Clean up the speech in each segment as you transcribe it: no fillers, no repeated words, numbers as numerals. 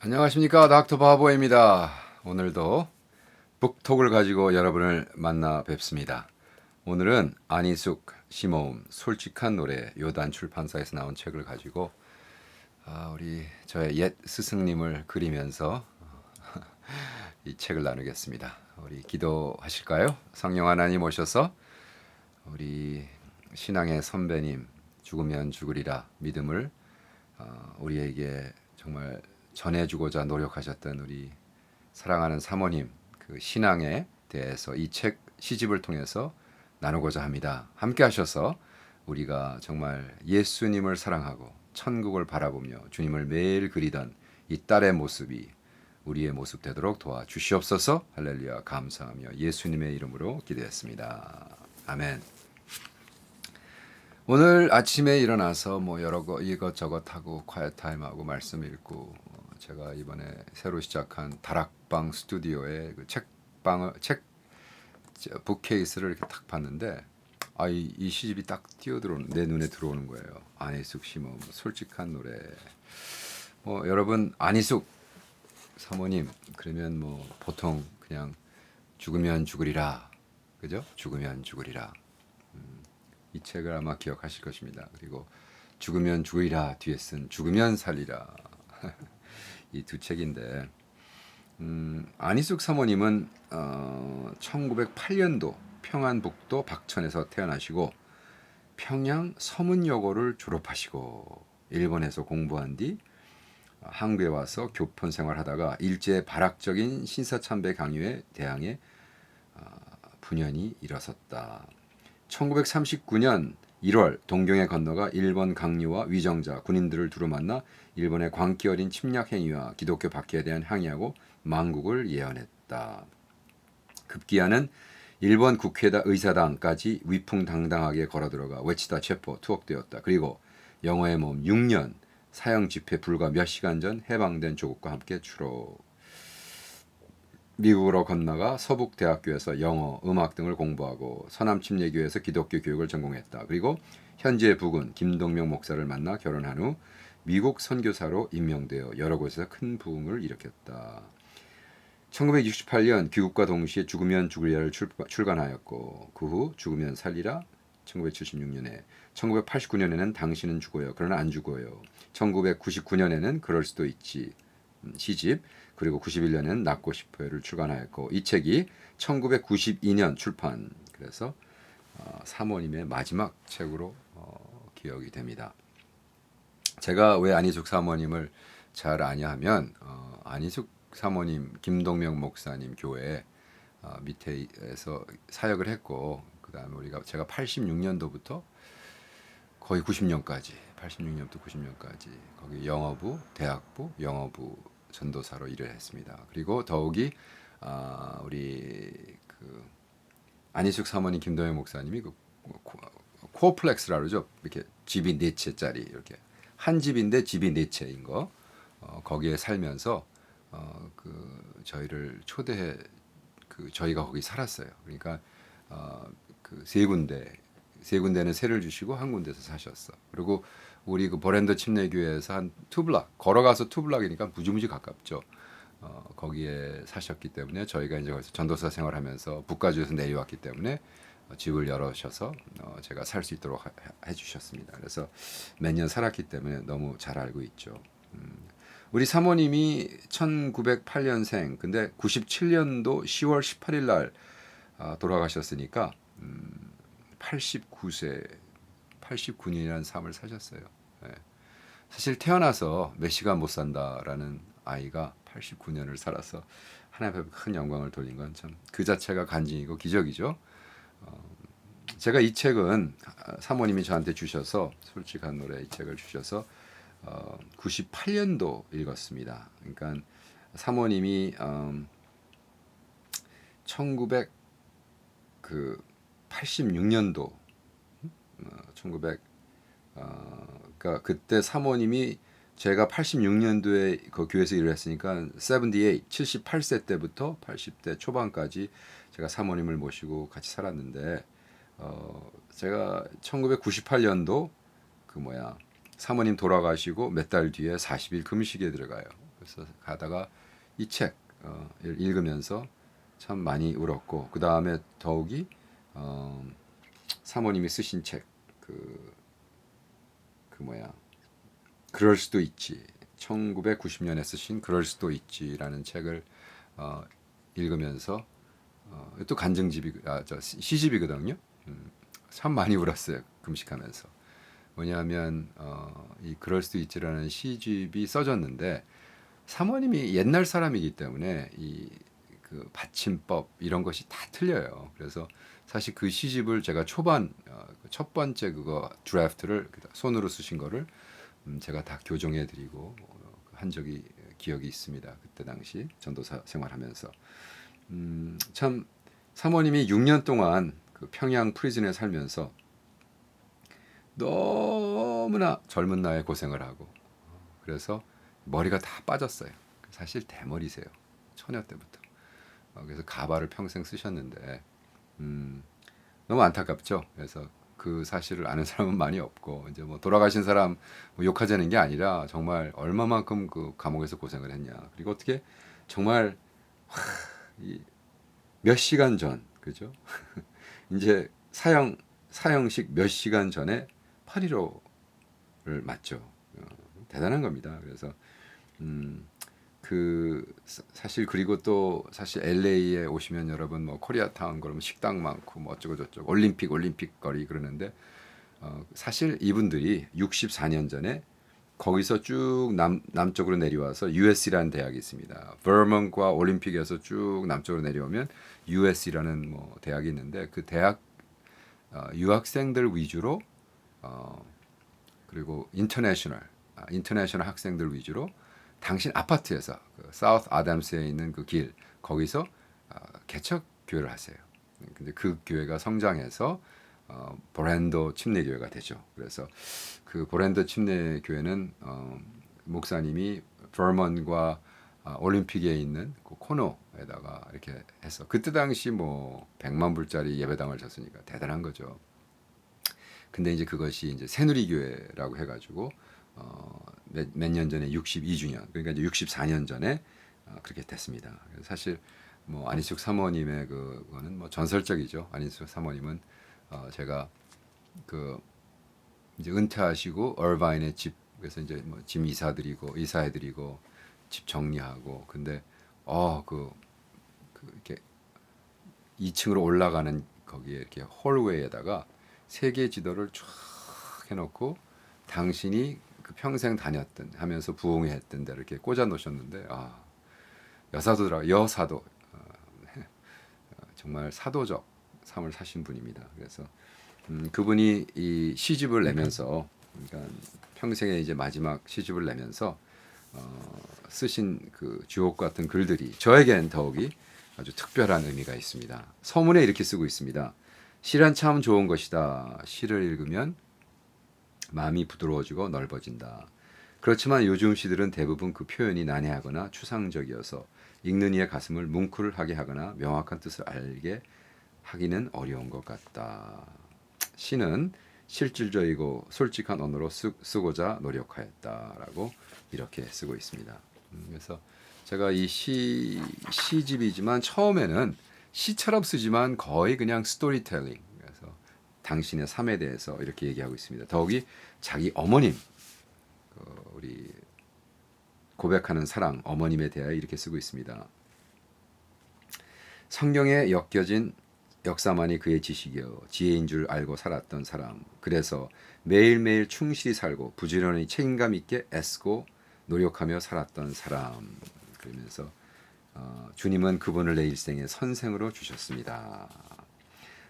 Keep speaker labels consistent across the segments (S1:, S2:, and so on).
S1: 안녕하십니까, 닥터 바보입니다. 오늘도 북톡을 가지고 여러분을 만나 뵙습니다. 오늘은 안희숙 시모음 솔직한 노래 요단 출판사에서 나온 책을 가지고 우리 저의 옛 스승님을 그리면서 이 책을 나누겠습니다. 우리 기도하실까요? 성령 하나님 오셔서 우리 신앙의 선배님 죽으면 죽으리라 믿음을 우리에게 정말 전해주고자 노력하셨던 우리 사랑하는 사모님 그 신앙에 대해서 이 책 시집을 통해서 나누고자 합니다. 함께 하셔서 우리가 정말 예수님을 사랑하고 천국을 바라보며 주님을 매일 그리던 이 딸의 모습이 우리의 모습 되도록 도와주시옵소서. 할렐루야. 감사하며 예수님의 이름으로 기도했습니다. 아멘. 오늘 아침에 일어나서 뭐 여러 거 이것저것 하고 콰이어 타임하고 말씀 읽고 제가 이번에 새로 시작한 다락방 스튜디오에 그 책 북케이스를 이렇게 딱 봤는데 이 시집이 딱 뛰어들어오는 내 눈에 들어오는 거예요. 안희숙 시모 솔직한 노래. 뭐 여러분 안희숙 사모님 그러면 뭐 보통 그냥 죽으면 죽으리라, 그죠? 죽으면 죽으리라. 이 책을 아마 기억하실 것입니다. 그리고 죽으면 죽으리라 뒤에 쓴 죽으면 살리라 이 두 책인데 안희숙 사모님은 1908년도 평안북도 박천에서 태어나시고 평양 서문여고를 졸업하시고 일본에서 공부한 뒤 한국에 와서 교편 생활하다가 일제 발악적인 신사참배 강요에 대항해 분연이 일어섰다. 1939년 1월 동경에 건너가 일본 강요와 위정자 군인들을 두루 만나 일본의 광기 어린 침략 행위와 기독교 박해에 대한 항의하고 망국을 예언했다. 급기야는 일본 국회다 의사당까지 위풍당당하게 걸어들어가 외치다 체포 투옥되었다. 그리고 영어의 몸 6년 사형 집회 불과 몇 시간 전 해방된 조국과 함께 추록. 미국으로 건너가 서북대학교에서 영어, 음악 등을 공부하고 서남침례교회에서 기독교 교육을 전공했다. 그리고 현재 부군 김동명 목사를 만나 결혼한 후 미국 선교사로 임명되어 여러 곳에서 큰 부흥을 일으켰다. 1968년 귀국과 동시에 죽으면 죽으리라를 출간하였고 그 후 죽으면 살리라 1976년에 1989년에는 당신은 죽어요. 그러나 안 죽어요. 1999년에는 그럴 수도 있지 시집 그리고 91년에는 낳고 싶어요를 출간하였고 이 책이 1992년 출판. 그래서 사모님의 마지막 책으로 기억이 됩니다. 제가 왜 안희숙 사모님을 잘 아냐 하면 안희숙 사모님 김동명 목사님 교회 밑에서 사역을 했고 그다음에 제가 86년도부터 거의 90년까지 86년부터 90년까지 거기 영어부 대학부 영어부 전도사로 일을 했습니다. 그리고 더욱이 우리 그 안희숙 사모님 김동현 목사님이 그 코어플렉스라 그러죠. 이렇게 집이 네 채짜리 이렇게 한 집인데 집이 네 채인 거 거기에 살면서 그 저희를 초대해 저희가 거기 살았어요. 그러니까 그 세 군데는 세를 주시고 한 군데서 사셨어. 그리고 우리 그 버랜더 침례교회에서 한 투블락 걸어가서 투블락이니까 무지무지 가깝죠. 거기에 사셨기 때문에 저희가 이제 거기서 전도사 생활하면서 북가주에서 내려왔기 때문에 집을 열어셔서 제가 살 수 있도록 해주셨습니다. 그래서 몇 년 살았기 때문에 너무 잘 알고 있죠. 우리 사모님이 1908년생 근데 97년도 10월 18일 날 돌아가셨으니까 89세 89년이라는 삶을 사셨어요. 네. 사실 태어나서 몇 시간 못 산다라는 아이가 89년을 살아서 하나님 앞에 큰 영광을 돌린 건 참 그 자체가 간증이고 기적이죠. 제가 이 책은 사모님이 저한테 주셔서 솔직한 노래 이 책을 주셔서 98년도 읽었습니다. 그러니까 사모님이 1986년도 1900 그러니까 그때 사모님이 제가 86년도에 그 교회에서 일을 했으니까 78세 때부터 80대 초반까지 제가 사모님을 모시고 같이 살았는데 제가 1998년도 사모님 돌아가시고 몇 달 뒤에 40일 금식에 들어가요. 그래서 가다가 이 책 읽으면서 참 많이 울었고 그 다음에 더욱이 사모님이 쓰신 책 그 뭐야 그럴 수도 있지 1990년에 쓰신 그럴 수도 있지라는 책을 읽으면서 또 간증집이 시집이거든요. 참 많이 울었어요 금식하면서. 왜냐하면 이 그럴 수도 있지라는 시집이 써졌는데 사모님이 옛날 사람이기 때문에 이 그 받침법 이런 것이 다 틀려요. 그래서 사실 그 시집을 제가 초반 첫 번째 그거 드래프트를 손으로 쓰신 거를 제가 다 교정해드리고 한 적이 기억이 있습니다. 그때 당시 전도사 생활하면서 참 사모님이 6년 동안 그 평양 프리즌에 살면서 너무나 젊은 나이에 고생을 하고 그래서 머리가 다 빠졌어요. 사실 대머리세요. 처녀 때부터. 그래서 가발을 평생 쓰셨는데 너무 안타깝죠. 그래서 그 사실을 아는 사람은 많이 없고 이제 뭐 돌아가신 사람 뭐 욕하자는 게 아니라 정말 얼마만큼 그 감옥에서 고생을 했냐. 그리고 어떻게 정말 몇 시간 전 그죠? 이제 사형식 몇 시간 전에 8.15를 맞죠. 대단한 겁니다. 그래서 사실 그리고 또 사실 LA에 오시면 여러분 뭐 코리아타운 그러면 식당 많고 뭐 어쩌고 저쩌고 올림픽 거리 그러는데 사실 이분들이 64년 전에 거기서 쭉 남쪽으로 내려와서 USC라는 대학이 있습니다. 버먼과 올림픽에서 쭉 남쪽으로 내려오면 USC라는 뭐 대학이 있는데 그 대학 유학생들 위주로 그리고 인터내셔널 학생들 위주로 당신 아파트에서 그 사우스 아담스에 있는 그 길 거기서 개척 교회를 하세요. 근데 그 교회가 성장해서 보랜도 침례 교회가 되죠. 그래서 그 보랜도 침례 교회는 목사님이 버먼과 올림픽에 있는 그 코너에다가 이렇게 해서 그때 당시 뭐 100만 불짜리 예배당을 졌으니까 대단한 거죠. 근데 이제 그것이 이제 새누리교회라고 해가지고 몇 년 전에 62주년 그러니까 이제 64년 전에 그렇게 됐습니다. 사실 뭐 안희숙 사모님의 그거는 뭐 전설적이죠. 안희숙 사모님은 제가 그 이제 은퇴하시고 얼바인의 집 그래서 이제 뭐 짐 이사해드리고 집 정리하고 근데 그 이렇게 2층으로 올라가는 거기에 이렇게 홀웨이에다가 세계 지도를 쫙 해놓고 당신이 그 평생 다녔던 하면서 부흥회 했던 데를 이렇게 꽂아 놓으셨는데 여사도 정말 사도적 삶을 사신 분입니다. 그래서 그분이 이 시집을 내면서 그러니까 평생의 이제 마지막 시집을 내면서 쓰신 그 주옥 같은 글들이 저에겐 더욱이 아주 특별한 의미가 있습니다. 서문에 이렇게 쓰고 있습니다. 시란 참 좋은 것이다. 시를 읽으면 마음이 부드러워지고 넓어진다. 그렇지만 요즘 시들은 대부분 그 표현이 난해하거나 추상적이어서 읽는 이의 가슴을 뭉클하게 하거나 명확한 뜻을 알게 하기는 어려운 것 같다. 시는 실질적이고 솔직한 언어로 쓰고자 노력하였다라고 이렇게 쓰고 있습니다. 그래서 제가 이 시집이지만 처음에는 시처럼 쓰지만 거의 그냥 스토리텔링. 그래서 당신의 삶에 대해서 이렇게 얘기하고 있습니다. 더욱이 자기 어머님, 우리 고백하는 사랑 어머님에 대하여 이렇게 쓰고 있습니다. 성경에 엮여진 역사만이 그의 지식이요 지혜인 줄 알고 살았던 사람. 그래서 매일매일 충실히 살고 부지런히 책임감 있게 애쓰고 노력하며 살았던 사람. 그러면서 주님은 그분을 내 일생의 선생으로 주셨습니다.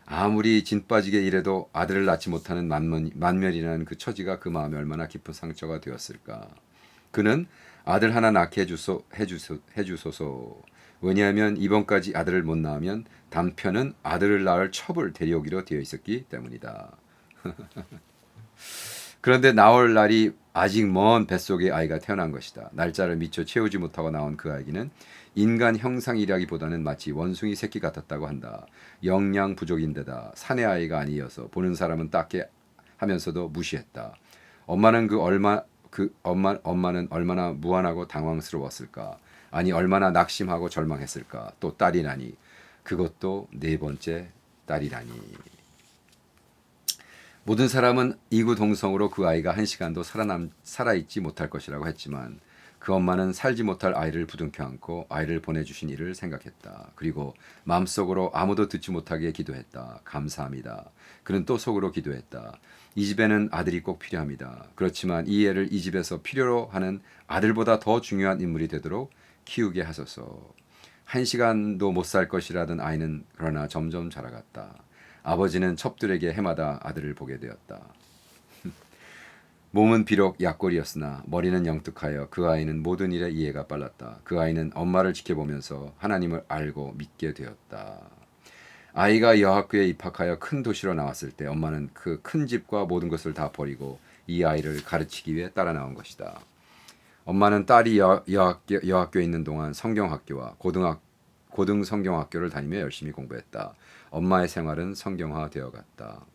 S1: 아무리 진 빠지게 일해도 아들을 낳지 못하는 만면이라는 그 처지가 그 마음에 얼마나 깊은 상처가 되었을까. 그는 아들 하나 낳게 해주소서. 왜냐하면 이번까지 아들을 못 낳으면 남편은 아들을 낳을 첩을 데려오기로 되어 있었기 때문이다. 그런데 나올 날이 아직 먼 뱃속에 아이가 태어난 것이다. 날짜를 미처 채우지 못하고 나온 그 아기는 인간 형상이라기보다는 마치 원숭이 새끼 같았다고 한다. 영양 부족인데다 사내 아이가 아니어서 보는 사람은 딱게 하면서도 무시했다. 엄마는 그 엄마는 얼마나 무안하고 당황스러웠을까. 아니 얼마나 낙심하고 절망했을까. 또 딸이라니. 그것도 네 번째 딸이라니. 모든 사람은 이구동성으로 그 아이가 한 시간도 살아있지 못할 것이라고 했지만 그 엄마는 살지 못할 아이를 부둥켜 안고 아이를 보내주신 이를 생각했다. 그리고 마음속으로 아무도 듣지 못하게 기도했다. 감사합니다. 그는 또 속으로 기도했다. 이 집에는 아들이 꼭 필요합니다. 그렇지만 이 애를 이 집에서 필요로 하는 아들보다 더 중요한 인물이 되도록 키우게 하소서. 한 시간도 못 살 것이라던 아이는 그러나 점점 자라갔다. 아버지는 첩들에게 해마다 아들을 보게 되었다. 몸은 비록 약골이었으나 머리는 영특하여 그 아이는 모든 일에 이해가 빨랐다. 그 아이는 엄마를 지켜보면서 하나님을 알고 믿게 되었다. 아이가 여학교에 입학하여 큰 도시로 나왔을 때 엄마는 그 큰 집과 모든 것을 다 버리고 이 아이를 가르치기 위해 따라 나온 것이다. 엄마는 딸이 여학교에 있는 동안 성경학교와 고등 성경학교를 다니며 열심히 공부했다. 엄마의 생활은 성경화 되어갔다.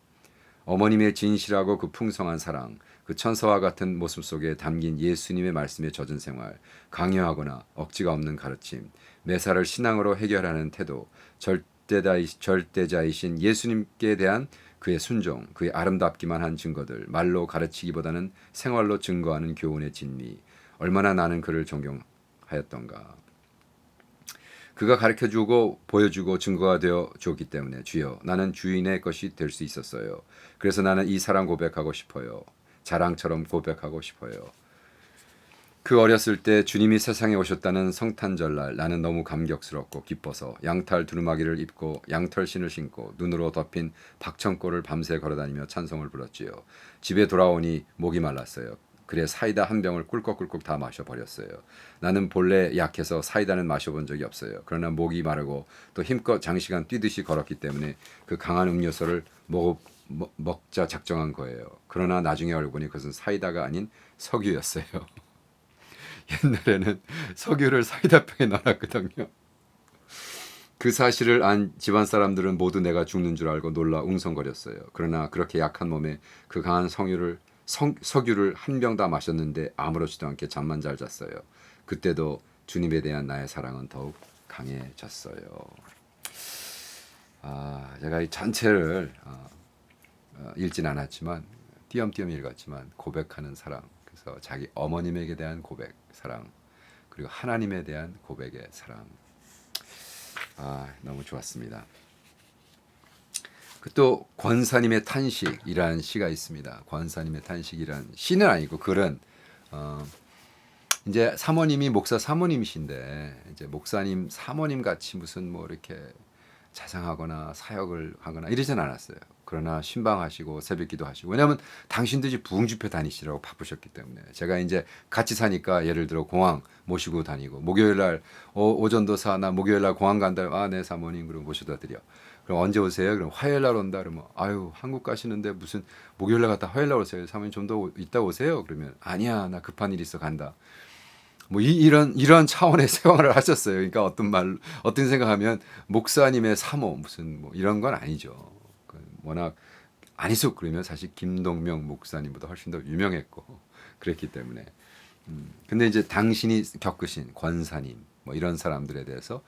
S1: 어머님의 진실하고 그 풍성한 사랑, 그 천사와 같은 모습 속에 담긴 예수님의 말씀에 젖은 생활, 강요하거나 억지가 없는 가르침, 매사를 신앙으로 해결하는 태도, 절대자이신 예수님께 대한 그의 순종, 그의 아름답기만 한 증거들, 말로 가르치기보다는 생활로 증거하는 교훈의 진미, 얼마나 나는 그를 존경하였던가. 그가 가르쳐주고 보여주고 증거가 되어 주었기 때문에 주여 나는 주인의 것이 될 수 있었어요. 그래서 나는 이 사랑 고백하고 싶어요. 자랑처럼 고백하고 싶어요. 그 어렸을 때 주님이 세상에 오셨다는 성탄절날 나는 너무 감격스럽고 기뻐서 양탈 두루마기를 입고 양털신을 신고 눈으로 덮인 박천골을 밤새 걸어다니며 찬송을 불렀지요. 집에 돌아오니 목이 말랐어요. 그래 사이다 한 병을 꿀꺽꿀꺽 다 마셔버렸어요. 나는 본래 약해서 사이다는 마셔본 적이 없어요. 그러나 목이 마르고 또 힘껏 장시간 뛰듯이 걸었기 때문에 그 강한 음료수를 먹자 작정한 거예요. 그러나 나중에 알고 보니 그것은 사이다가 아닌 석유였어요. 옛날에는 석유를 사이다병에 넣어놨거든요. 그 사실을 안 집안 사람들은 모두 내가 죽는 줄 알고 놀라 웅성거렸어요. 그러나 그렇게 약한 몸에 그 강한 석유를 한 병 다 마셨는데 아무렇지도 않게 잠만 잘 잤어요. 그때도 주님에 대한 나의 사랑은 더욱 강해졌어요. 제가 이 전체를 읽진 않았지만 띄엄띄엄 읽었지만 고백하는 사랑, 그래서 자기 어머님에게 대한 고백, 사랑, 그리고 하나님에 대한 고백의 사랑. 너무 좋았습니다. 또 권사님의 탄식이라는 시가 있습니다. 권사님의 탄식이란 시는 아니고 글은 이제 사모님이 목사 사모님이신데 이제 목사님 사모님 같이 무슨 뭐 이렇게 자상하거나 사역을 하거나 이러진 않았어요. 그러나 신방하시고 새벽기도 하시고, 왜냐하면 당신들이 부흥집회 다니시라고 바쁘셨기 때문에. 제가 이제 같이 사니까 예를 들어 공항 모시고 다니고, 목요일날 오전도 나 목요일날 공항 간다. 네 사모님, 그럼 모셔다 드려. 그럼 언제 오세요? 그럼 화요일날 온다. 그러면 아유 한국 가시는데 무슨 목요일날 갔다 화요일날 오세요? 사모님 좀 더 이따 오세요. 그러면 아니야 나 급한 일 있어 간다. 뭐 이런 차원의 생활을 하셨어요. 그러니까 어떤 생각하면 목사님의 사모 무슨 뭐 이런 건 아니죠. 워낙 안희숙 그러면 사실 김동명 목사님보다 훨씬 더 유명했고 그랬기 때문에. 근데 이제 당신이 겪으신 권사님 뭐 이런 사람들에 대해서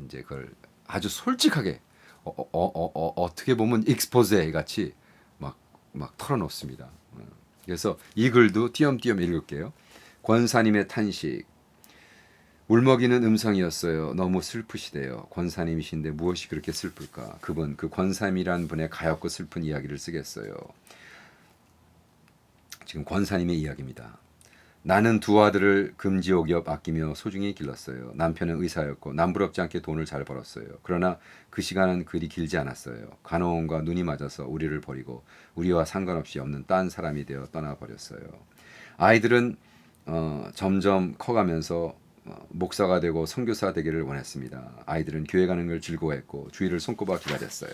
S1: 이제 그걸 아주 솔직하게 어떻게 보면 익스포제 같이 막 털어놓습니다. 그래서 이 글도 띄엄띄엄 읽을게요. 권사님의 탄식. 울먹이는 음성이었어요. 너무 슬프시대요. 권사님이신데 무엇이 그렇게 슬플까? 그분, 그 권사님이란 분의 가엾고 슬픈 이야기를 쓰겠어요. 지금 권사님의 이야기입니다. 나는 두 아들을 금지옥엽 아끼며 소중히 길렀어요. 남편은 의사였고 남부럽지 않게 돈을 잘 벌었어요. 그러나 그 시간은 그리 길지 않았어요. 간호원과 눈이 맞아서 우리를 버리고 우리와 상관없이 없는 딴 사람이 되어 떠나버렸어요. 아이들은 점점 커가면서 목사가 되고 선교사 되기를 원했습니다. 아이들은 교회 가는 걸 즐거워했고 주일을 손꼽아 기다렸어요.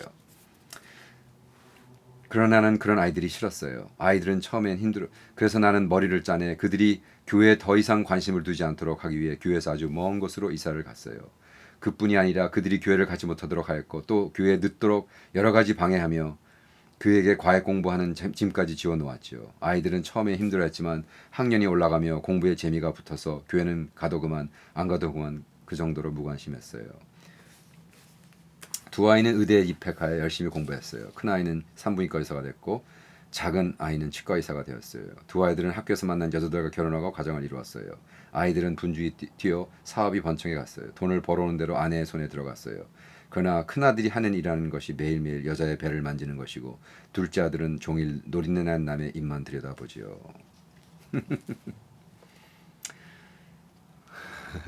S1: 그러나 나는 그런 아이들이 싫었어요. 아이들은 처음엔 힘들어. 그래서 나는 머리를 짜내 그들이 교회에 더 이상 관심을 두지 않도록 하기 위해 교회에서 아주 먼 곳으로 이사를 갔어요. 그뿐이 아니라 그들이 교회를 가지 못하도록 하였고 또 교회에 늦도록 여러 가지 방해하며 그에게 과외 공부하는 짐까지 지워 놓았지요. 아이들은 처음에 힘들어했지만 학년이 올라가며 공부에 재미가 붙어서 교회는 가도 그만 안 가도 그만 그 정도로 무관심했어요. 두 아이는 의대에 입학하여 열심히 공부했어요. 큰 아이는 산부인과 의사가 됐고 작은 아이는 치과 의사가 되었어요. 두 아이들은 학교에서 만난 여자들과 결혼하고 가정을 이루었어요. 아이들은 분주히 뛰어 사업이 번창해 갔어요. 돈을 벌어오는 대로 아내의 손에 들어갔어요. 그러나 큰아들이 하는 일하는 것이 매일매일 여자의 배를 만지는 것이고 둘째 아들은 종일 노린내난 남의 입만 들여다보지요.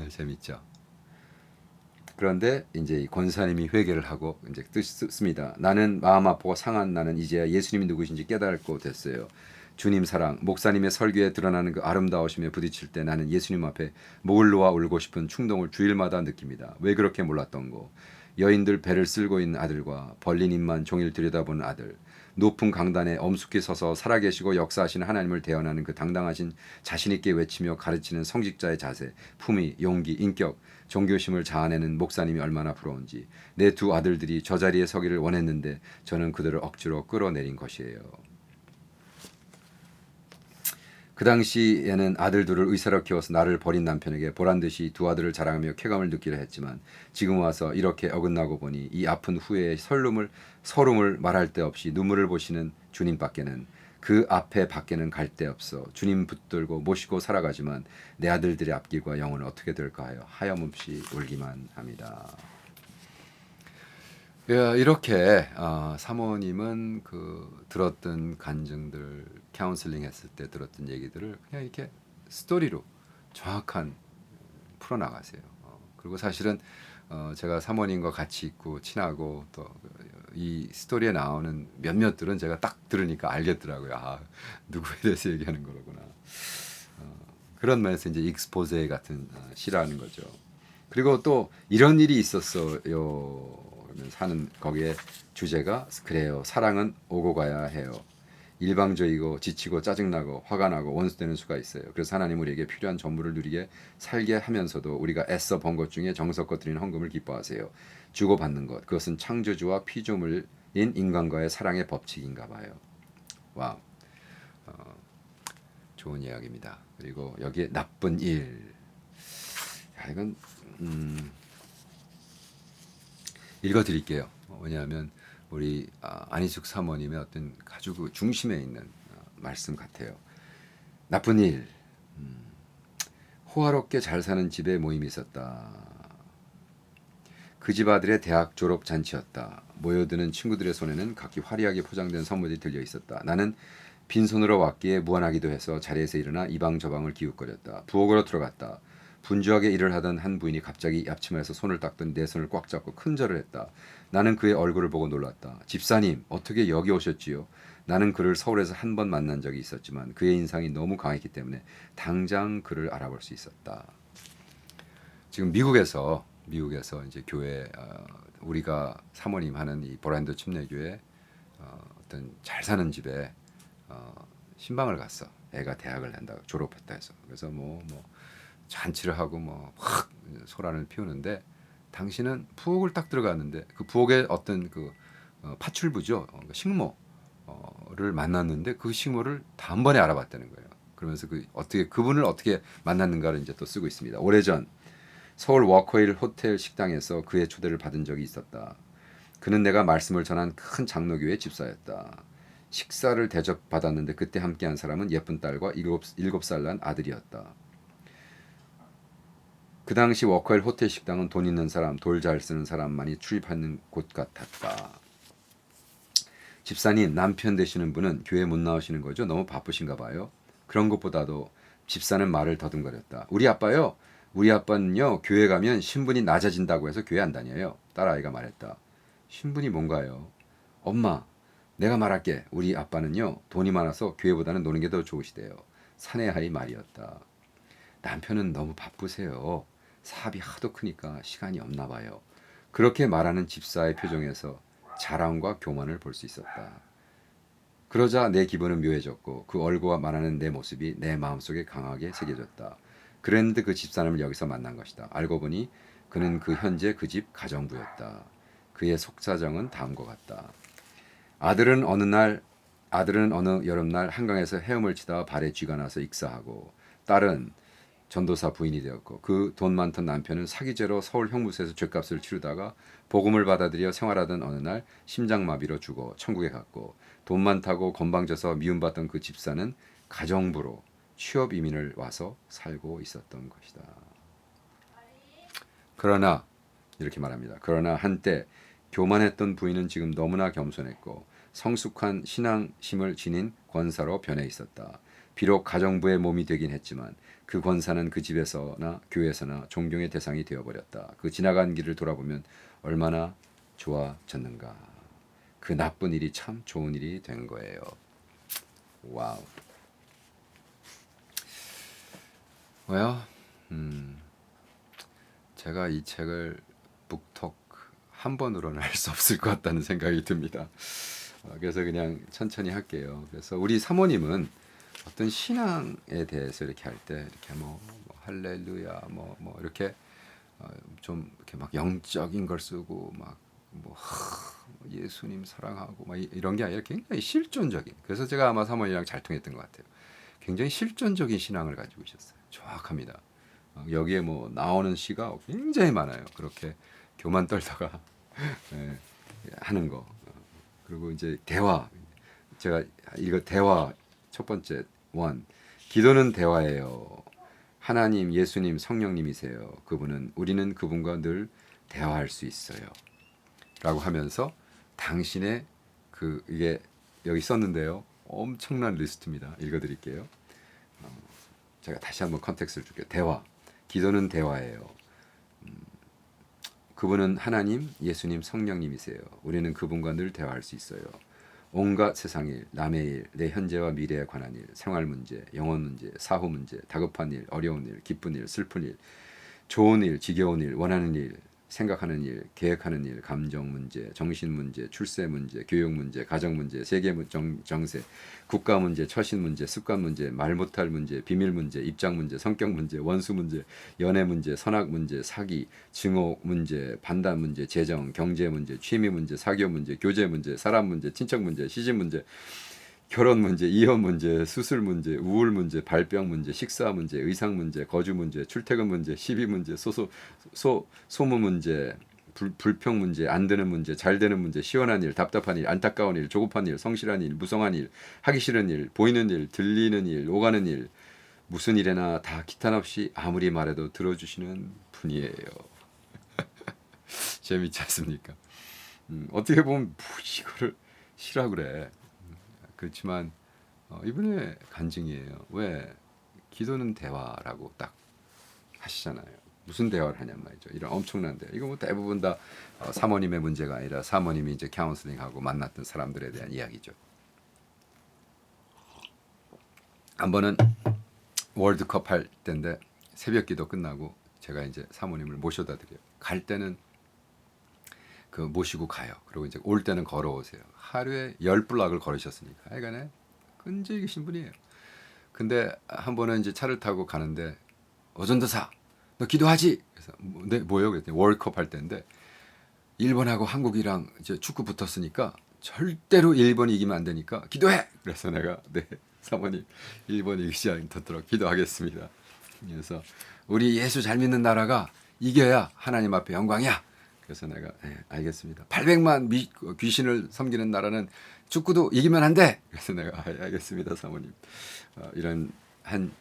S1: 재밌죠. 그런데 이제 이 권사님이 회개를 하고 이제 씁니다. 나는 마음 아프고 상한 나는 이제야 예수님이 누구신지 깨닫고 됐어요. 주님 사랑, 목사님의 설교에 드러나는 그 아름다우심에 부딪힐 때 나는 예수님 앞에 목을 놓아 울고 싶은 충동을 주일마다 느낍니다. 왜 그렇게 몰랐던 거? 여인들 배를 쓸고 있는 아들과 벌린 입만 종일 들여다보는 아들, 높은 강단에 엄숙히 서서 살아계시고 역사하시는 하나님을 대언하는 그 당당하신 자신있게 외치며 가르치는 성직자의 자세, 품위, 용기, 인격, 종교심을 자아내는 목사님이 얼마나 부러운지 내 두 아들들이 저 자리에 서기를 원했는데 저는 그들을 억지로 끌어내린 것이에요. 그 당시에는 아들 둘을 의사로 키워서 나를 버린 남편에게 보란듯이 두 아들을 자랑하며 쾌감을 느끼려 했지만 지금 와서 이렇게 어긋나고 보니 이 아픈 후회의 서름을 말할 데 없이 눈물을 보시는 주님밖에는 그 앞에 밖에는 갈 데 없어 주님 붙들고 모시고 살아가지만 내 아들들의 앞길과 영은 어떻게 될까 하여 하염없이 울기만 합니다. 이렇게 사모님은 그 들었던 간증들 카운슬링 했을 때 들었던 얘기들을 그냥 이렇게 스토리로 정확한 풀어나가세요. 그리고 사실은 제가 사모님과 같이 있고 친하고 또 이 스토리에 나오는 몇몇들은 제가 딱 들으니까 알겠더라고요. 아, 누구에 대해서 얘기하는 거로구나. 그런 면에서 이제 익스포제 같은 시라는 거죠. 그리고 또 이런 일이 있었어요. 하는 거기에 주제가 그래요. 사랑은 오고 가야 해요. 일방적이고 지치고 짜증나고 화가 나고 원수되는 수가 있어요. 그래서 하나님 우리에게 필요한 전부를 누리게 살게 하면서도 우리가 애써 번 것 중에 정성껏 드리는 헌금을 기뻐하세요. 주고받는 것 그것은 창조주와 피조물인 인간과의 사랑의 법칙인가 봐요. 와, 좋은 이야기입니다. 그리고 여기에 나쁜 일. 이건 읽어드릴게요. 왜냐하면 우리 안희숙 사모님의 어떤 아주 그 중심에 있는 말씀 같아요. 나쁜 일. 호화롭게 잘 사는 집에 모임이 있었다. 그 집 아들의 대학 졸업 잔치였다. 모여드는 친구들의 손에는 각기 화려하게 포장된 선물이 들려 있었다. 나는 빈손으로 왔기에 무안하기도 해서 자리에서 일어나 이방 저방을 기웃거렸다. 부엌으로 들어갔다. 분주하게 일을 하던 한 부인이 갑자기 앞치마에서 손을 닦던 내 손을 꽉 잡고 큰절을 했다. 나는 그의 얼굴을 보고 놀랐다. 집사님, 어떻게 여기 오셨지요? 나는 그를 서울에서 한 번 만난 적이 있었지만 그의 인상이 너무 강했기 때문에 당장 그를 알아볼 수 있었다. 지금 미국에서 이제 교회 우리가 사모님 하는 이 보란도 침례교회 어떤 잘 사는 집에 신방을 갔어. 애가 대학을 한다 졸업했다 해서 그래서 뭐 잔치를 하고 확 소란을 피우는데 당신은 부엌을 딱 들어갔는데 그 부엌에 어떤 그 파출부죠 식모를 만났는데 그 식모를 단번에 알아봤다는 거예요. 그러면서 그분을 어떻게 만났는가를 이제 또 쓰고 있습니다. 오래전 서울 워커힐 호텔 식당에서 그의 초대를 받은 적이 있었다. 그는 내가 말씀을 전한 큰 장로교회 집사였다. 식사를 대접받았는데 그때 함께한 사람은 예쁜 딸과 7살 난 아들이었다. 그 당시 워커힐 호텔 식당은 돈 있는 사람, 돌 잘 쓰는 사람만이 출입하는 곳 같았다. 집사님, 남편 되시는 분은 교회 못 나오시는 거죠? 너무 바쁘신가 봐요. 그런 것보다도 집사는 말을 더듬거렸다. 우리 아빠요? 우리 아빠는요, 교회 가면 신분이 낮아진다고 해서 교회 안 다녀요. 딸아이가 말했다. 신분이 뭔가요? 엄마, 내가 말할게. 우리 아빠는요, 돈이 많아서 교회보다는 노는 게 더 좋으시대요. 사내하의 말이었다. 남편은 너무 바쁘세요. 사업이 하도 크니까 시간이 없나 봐요. 그렇게 말하는 집사의 표정에서 자랑과 교만을 볼 수 있었다. 그러자 내 기분은 묘해졌고 그 얼굴과 말하는 내 모습이 내 마음속에 강하게 새겨졌다. 그랬는데 그 집사람을 여기서 만난 것이다. 알고 보니 그는 현재 그 집 가정부였다. 그의 속사정은 다음과 같다. 아들은 어느 여름날 한강에서 헤엄을 치다가 발에 쥐가 나서 익사하고 딸은 전도사 부인이 되었고 그 돈 많던 남편은 사기죄로 서울 형무소에서 죗값을 치르다가 복음을 받아들여 생활하던 어느 날 심장마비로 죽어 천국에 갔고 돈 많다고 건방져서 미움받던 그 집사는 가정부로 취업 이민을 와서 살고 있었던 것이다. 그러나 이렇게 말합니다. 그러나 한때 교만했던 부인은 지금 너무나 겸손했고 성숙한 신앙심을 지닌 권사로 변해 있었다. 비록 가정부의 몸이 되긴 했지만 그 권사는 그 집에서나 교회에서나 존경의 대상이 되어버렸다. 그 지나간 길을 돌아보면 얼마나 좋아졌는가. 그 나쁜 일이 참 좋은 일이 된 거예요. 와우. 왜요? 제가 이 책을 북톡 한 번으로는 할 수 없을 것 같다는 생각이 듭니다. 그래서 그냥 천천히 할게요. 그래서 우리 사모님은 어떤 신앙에 대해서 이렇게 할 때 이렇게 뭐 할렐루야 뭐 이렇게 좀 이렇게 막 영적인 걸 쓰고 막뭐 예수님 사랑하고 막 이런 게 아니라 굉장히 실존적인. 그래서 제가 아마 사모님이랑 잘 통했던 것 같아요. 굉장히 실존적인 신앙을 가지고 있었어요. 정확합니다. 여기에 뭐 나오는 시가 굉장히 많아요. 그렇게 교만 떨다가 예, 하는 거. 그리고 이제 대화. 제가 이거 대화 첫 번째 원. 기도는 대화예요. 하나님, 예수님, 성령님이세요. 그분은 우리는 그분과 늘 대화할 수 있어요. 라고 하면서 당신의 이게 여기 썼는데요. 엄청난 리스트입니다. 읽어드릴게요. 제가 다시 한번 컨텍스트를 줄게요. 대화. 기도는 대화예요. 그분은 하나님, 예수님, 성령님이세요. 우리는 그분과 늘 대화할 수 있어요. 온갖 세상 일, 남의 일, 내 현재와 미래에 관한 일, 생활 문제, 영혼 문제, 사후 문제, 다급한 일, 어려운 일, 기쁜 일, 슬픈 일, 좋은 일, 지겨운 일, 원하는 일, 생각하는 일, 계획하는 일, 감정 문제, 정신 문제, 출세 문제, 교육 문제, 가정 문제, 세계 정세, 국가 문제, 처신 문제, 습관 문제, 말 못할 문제, 비밀 문제, 입장 문제, 성격 문제, 원수 문제, 연애 문제, 선악 문제, 사기, 증오 문제, 반단 문제, 재정, 경제 문제, 취미 문제, 사교 문제, 교제 문제, 사람 문제, 친척 문제, 시집 문제, 결혼 문제, 이혼 문제, 수술 문제, 우울 문제, 발병 문제, 식사 문제, 의상 문제, 거주 문제, 출퇴근 문제, 시비 문제, 소무 문제, 불평 문제, 안 되는 문제, 잘 되는 문제, 시원한 일, 답답한 일, 안타까운 일, 조급한 일, 성실한 일, 무성한 일, 하기 싫은 일, 보이는 일, 들리는 일, 오가는 일, 무슨 일에나 다 기탄 없이 아무리 말해도 들어주시는 분이에요. 재밌지 않습니까? 어떻게 보면 이거를 싫어 그래. 그렇지만 이분의 간증이에요. 왜 기도는 대화라고 딱 하시잖아요. 무슨 대화를 하냔 말이죠. 이런 엄청난 대화. 이거 뭐 대부분 다 사모님의 문제가 아니라 사모님이 이제 카운슬링하고 만났던 사람들에 대한 이야기죠. 한 번은 월드컵 할 때인데 새벽기도 끝나고 제가 이제 사모님을 모셔다 드려요. 갈 때는 그 모시고 가요. 그리고 이제 올 때는 걸어오세요. 하루에 10블락을 걸으셨으니까. 하여간에 끈질기신 분이에요. 근데 한 번은 이제 차를 타고 가는데 어전도사 너 기도하지? 그래서 네 뭐요? 그랬더니 월컵 할 때인데 일본하고 한국이랑 이제 축구 붙었으니까 절대로 일본이 이기면 안 되니까 기도해. 그래서 내가 네 사모님 일본 이기지 않도록 기도하겠습니다. 그래서 우리 예수 잘 믿는 나라가 이겨야 하나님 앞에 영광이야. 그래서 내가 네, 알겠습니다. 800만 귀신을 섬기는 나라는 축구도 이기면 안 돼. 그래서 내가 알겠습니다, 사모님. 이런 한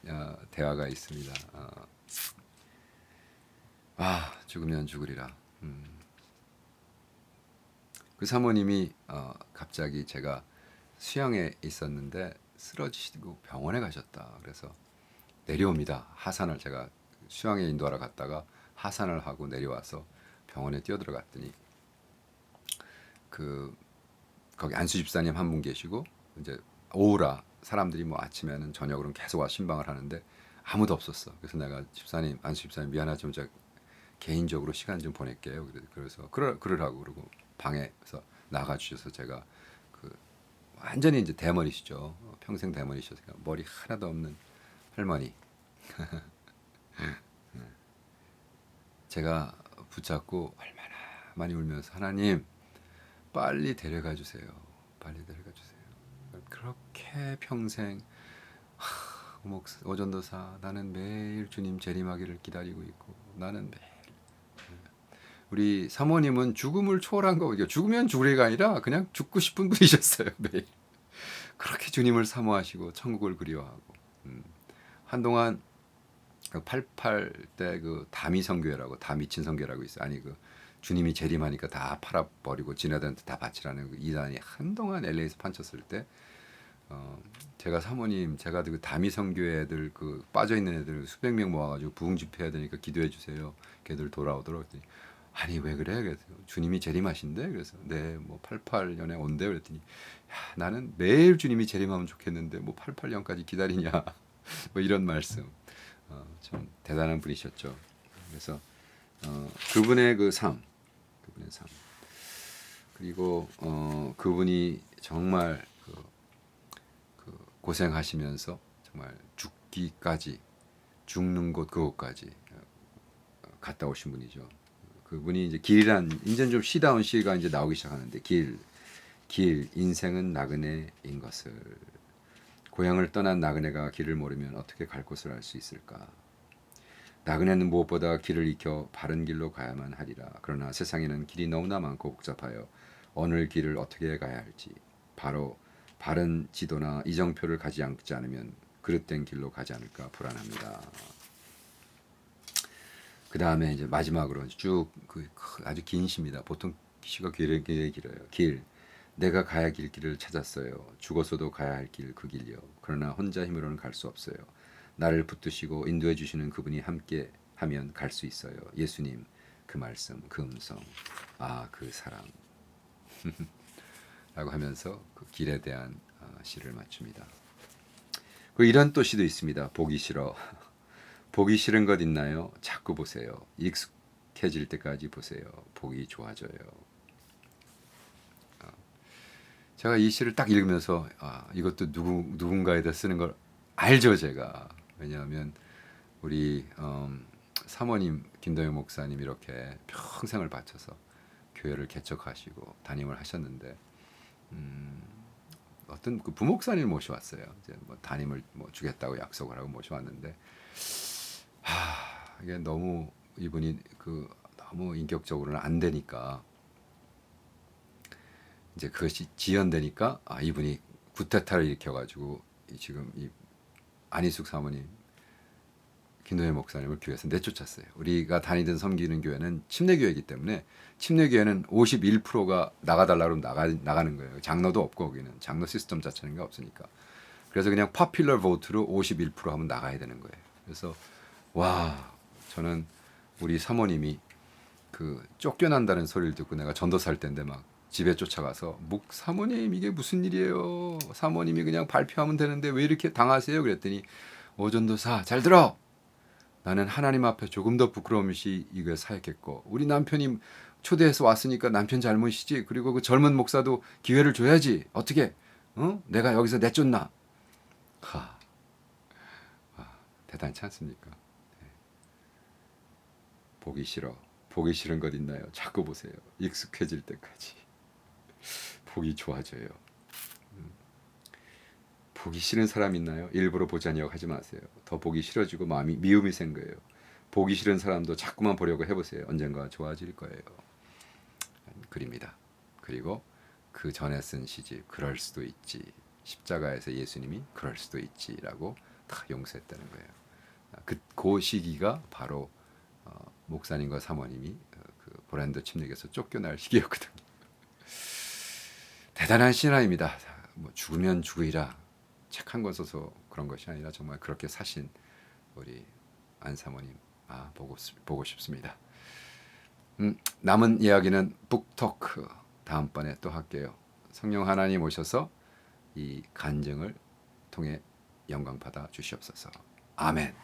S1: 대화가 있습니다. 죽으면 죽으리라. 그 사모님이 갑자기 제가 수영에 있었는데 쓰러지시고 병원에 가셨다. 그래서 내려옵니다. 하산을 제가 수영에 인도하러 갔다가 하산을 하고 내려와서 병원에 뛰어들어갔더니 거기 안수 집사님 한 분 계시고 이제 오후라 사람들이 뭐 아침에는 저녁으로는 계속 와 신방을 하는데 아무도 없었어. 그래서 내가 집사님 안수 집사님 미안하지만 제가 개인적으로 시간 좀 보낼게요. 그래서 그러라고 그러고 방에서 나가 주셔서 제가 완전히 이제 대머리시죠. 평생 대머리셨으니까 머리 하나도 없는 할머니. 제가 붙잡고 얼마나 많이 울면서 하나님 빨리 데려가 주세요. 빨리 데려가 주세요. 그렇게 평생 오전도사 나는 매일 주님 재림하기를 기다리고 있고 나는 매일 우리 사모님은 죽음을 초월한 거 죽으면 죽으리가 아니라 그냥 죽고 싶은 분이셨어요. 매일 그렇게 주님을 사모하시고 천국을 그리워하고 한동안 그 88 때 그 다미 선교회라고 다 미친 선교라고 있어요. 아니 그 주님이 재림하니까 다 팔아버리고 지네들한테 다 바치라는 그 이단이 한동안 LA에서 판쳤을 때 제가 사모님 제가 그 다미 선교회 애들 그 빠져 있는 애들 수백 명 모아가지고 부흥 집회해야 되니까 기도해 주세요. 걔들 돌아오도록 했더니 아니 왜 그래? 그래서 주님이 재림하신대. 그래서 네 뭐 88년에 온대. 그랬더니 야, 나는 매일 주님이 재림하면 좋겠는데 뭐 88년까지 기다리냐 뭐 이런 말씀. 참 대단한 분이셨죠. 그래서 그분의 그 삶, 그분의 삶 그리고 그분이 정말 그 고생하시면서 정말 죽기까지 죽는 곳 그곳까지 갔다 오신 분이죠. 그분이 이제 길이란 이제 좀 시다운 시가 이제 나오기 시작하는데 길 인생은 나그네인 것을 고향을 떠난 나그네가 길을 모르면 어떻게 갈 곳을 알 수 있을까? 나그네는 무엇보다 길을 익혀 바른 길로 가야만 하리라. 그러나 세상에는 길이 너무나 많고 복잡하여 어느 길을 어떻게 가야 할지 바로 바른 지도나 이정표를 가지 않으면 그릇된 길로 가지 않을까 불안합니다. 그 다음에 이제 마지막으로 쭉 아주 긴 시입니다. 보통 시가 길어요. 길 내가 가야 할 길을 찾았어요. 죽어서도 가야 할 길 그 길이요. 그러나 혼자 힘으로는 갈 수 없어요. 나를 붙드시고 인도해 주시는 그분이 함께 하면 갈 수 있어요. 예수님 그 말씀 그 음성 그 사랑 라고 하면서 그 길에 대한 시를 맞춥니다. 이런 또 시도 있습니다. 보기 싫어. 보기 싫은 것 있나요? 자꾸 보세요. 익숙해질 때까지 보세요. 보기 좋아져요. 제가 이 시를 딱 읽으면서 이것도 누군가에다 쓰는 걸 알죠 제가. 왜냐하면 우리 사모님 김동영 목사님 이렇게 평생을 바쳐서 교회를 개척하시고 담임을 하셨는데 어떤 그 부목사님을 모셔왔어요. 이제 뭐 담임을 뭐 주겠다고 약속을 하고 모셔왔는데 이게 너무 이분이 그 너무 인격적으로는 안 되니까 이제 그것이 지연되니까 이분이 구태타를 일으켜가지고 지금 이 안희숙 사모님 김동현 목사님을 교회에서 내쫓았어요. 우리가 다니던 섬기는 교회는 침례교회이기 때문에 침례교회는 51%가 나가달라고 나가는 거예요. 장로도 없고 거기는 장로 시스템 자체는 게 없으니까. 그래서 그냥 파퓰러 보트로 51% 하면 나가야 되는 거예요. 그래서 저는 우리 사모님이 그 쫓겨난다는 소리를 듣고 내가 전도살 때인데 막 집에 쫓아가서 사모님 이게 무슨 일이에요? 사모님이 그냥 발표하면 되는데 왜 이렇게 당하세요? 그랬더니 오전도사 잘 들어. 나는 하나님 앞에 조금 더 부끄러움이 이게 사였겠고 우리 남편이 초대해서 왔으니까 남편 잘못이지. 그리고 그 젊은 목사도 기회를 줘야지. 어떻게? 내가 여기서 내쫓나? 대단치 않습니까? 네. 보기 싫어. 보기 싫은 것 있나요? 자꾸 보세요. 익숙해질 때까지. 보기 좋아져요. 보기 싫은 사람 있나요? 일부러 보자니요 하지 마세요. 더 보기 싫어지고 마음이 미움이 생겨요. 보기 싫은 사람도 자꾸만 보려고 해보세요. 언젠가 좋아질 거예요. 글입니다. 그리고 그 전에 쓴 시집 그럴 수도 있지. 십자가에서 예수님이 그럴 수도 있지라고 다 용서했다는 거예요. 그 시기가 바로 목사님과 사모님이 그 보란도 침략에서 쫓겨날 시기였거든요. 대단한 신화입니다. 뭐 죽으면 죽으리라 책 한 권 써서 그런 것이 아니라 정말 그렇게 사신 우리 안 사모님 보고 싶습니다. 남은 이야기는 북토크 다음번에 또 할게요. 성령 하나님 오셔서 이 간증을 통해 영광 받아 주시옵소서. 아멘.